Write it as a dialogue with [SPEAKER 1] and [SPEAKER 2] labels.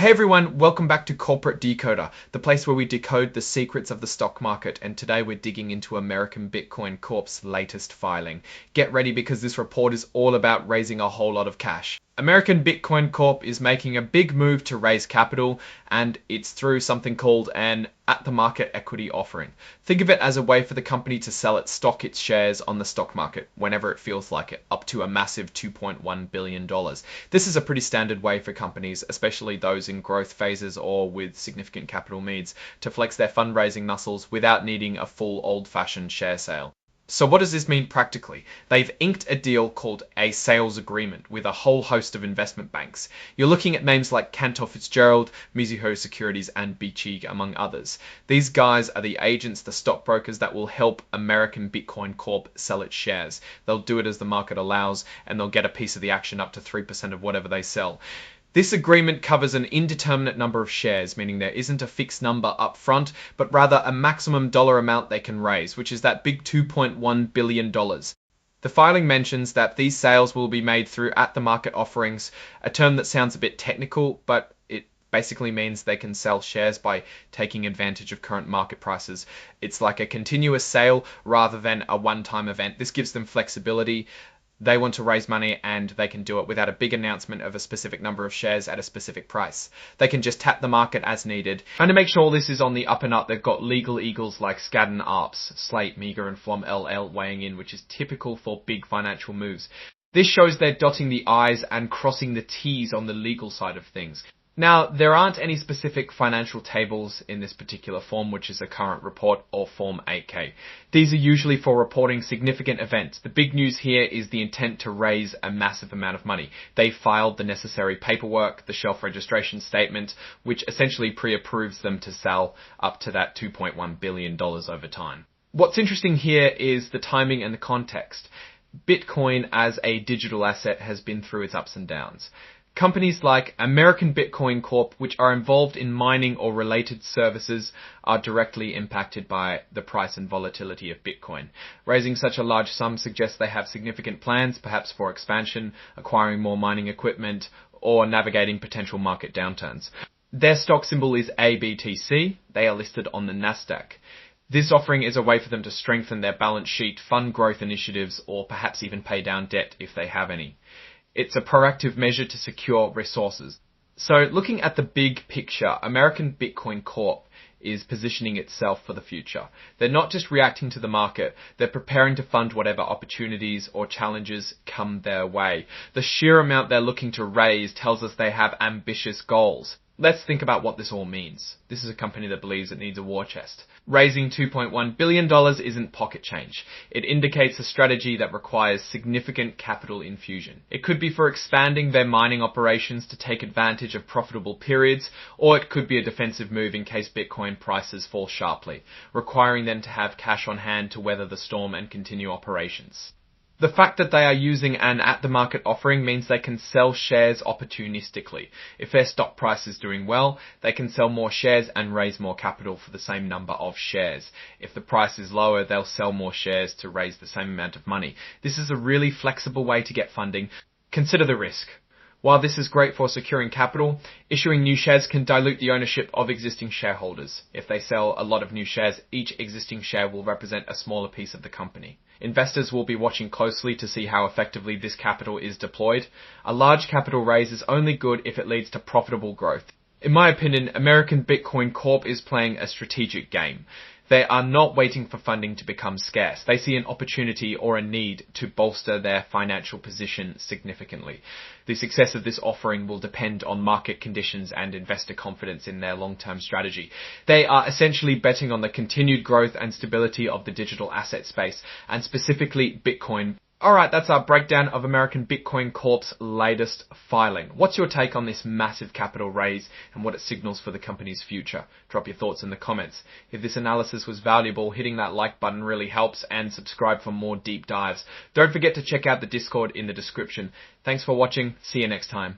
[SPEAKER 1] Hey everyone, welcome back to Corporate Decoder, the place where we decode the secrets of the stock market, and today we're digging into American Bitcoin Corp's latest filing. Get ready because this report is all about raising a whole lot of cash. American Bitcoin Corp is making a big move to raise capital, and it's through something called an at-the-market equity offering. Think of it as a way for the company to sell its shares on the stock market whenever it feels like it, up to a massive $2.1 billion. This is a pretty standard way for companies, especially those in growth phases or with significant capital needs, to flex their fundraising muscles without needing a full old-fashioned share sale. So what does this mean practically? They've inked a deal called a sales agreement with a whole host of investment banks. You're looking at names like Cantor Fitzgerald, Mizuho Securities, and Beechig, among others. These guys are the agents, the stockbrokers that will help American Bitcoin Corp sell its shares. They'll do it as the market allows, and they'll get a piece of the action up to 3% of whatever they sell. This agreement covers an indeterminate number of shares, meaning there isn't a fixed number up front, but rather a maximum dollar amount they can raise, which is that big $2.1 billion. The filing mentions that these sales will be made through at-the-market offerings, a term that sounds a bit technical, but it basically means they can sell shares by taking advantage of current market prices. It's like a continuous sale rather than a one-time event. This gives them flexibility. They want to raise money and they can do it without a big announcement of a specific number of shares at a specific price. They can just tap the market as needed. And to make sure this is on the up and up, they've got legal eagles like Skadden Arps, Slate, Meager and Flom LL weighing in, which is typical for big financial moves. This shows they're dotting the I's and crossing the T's on the legal side of things. Now, there aren't any specific financial tables in this particular form, which is a current report or Form 8K. These are usually for reporting significant events. The big news here is the intent to raise a massive amount of money. They filed the necessary paperwork, the shelf registration statement, which essentially pre-approves them to sell up to that $2.1 billion over time. What's interesting here is the timing and the context. Bitcoin as a digital asset has been through its ups and downs. Companies like American Bitcoin Corp, which are involved in mining or related services, are directly impacted by the price and volatility of Bitcoin. Raising such a large sum suggests they have significant plans, perhaps for expansion, acquiring more mining equipment, or navigating potential market downturns. Their stock symbol is ABTC. They are listed on the Nasdaq. This offering is a way for them to strengthen their balance sheet, fund growth initiatives, or perhaps even pay down debt if they have any. It's a proactive measure to secure resources. So looking at the big picture, American Bitcoin Corp is positioning itself for the future. They're not just reacting to the market, they're preparing to fund whatever opportunities or challenges come their way. The sheer amount they're looking to raise tells us they have ambitious goals. Let's think about what this all means. This is a company that believes it needs a war chest. Raising $2.1 billion isn't pocket change. It indicates a strategy that requires significant capital infusion. It could be for expanding their mining operations to take advantage of profitable periods, or it could be a defensive move in case Bitcoin prices fall sharply, requiring them to have cash on hand to weather the storm and continue operations. The fact that they are using an at-the-market offering means they can sell shares opportunistically. If their stock price is doing well, they can sell more shares and raise more capital for the same number of shares. If the price is lower, they'll sell more shares to raise the same amount of money. This is a really flexible way to get funding. Consider the risk. While this is great for securing capital, issuing new shares can dilute the ownership of existing shareholders. If they sell a lot of new shares, each existing share will represent a smaller piece of the company. Investors will be watching closely to see how effectively this capital is deployed. A large capital raise is only good if it leads to profitable growth. In my opinion, American Bitcoin Corp is playing a strategic game. They are not waiting for funding to become scarce. They see an opportunity or a need to bolster their financial position significantly. The success of this offering will depend on market conditions and investor confidence in their long-term strategy. They are essentially betting on the continued growth and stability of the digital asset space, and specifically Bitcoin. Alright, that's our breakdown of American Bitcoin Corp's latest filing. What's your take on this massive capital raise and what it signals for the company's future? Drop your thoughts in the comments. If this analysis was valuable, hitting that like button really helps, and subscribe for more deep dives. Don't forget to check out the Discord in the description. Thanks for watching. See you next time.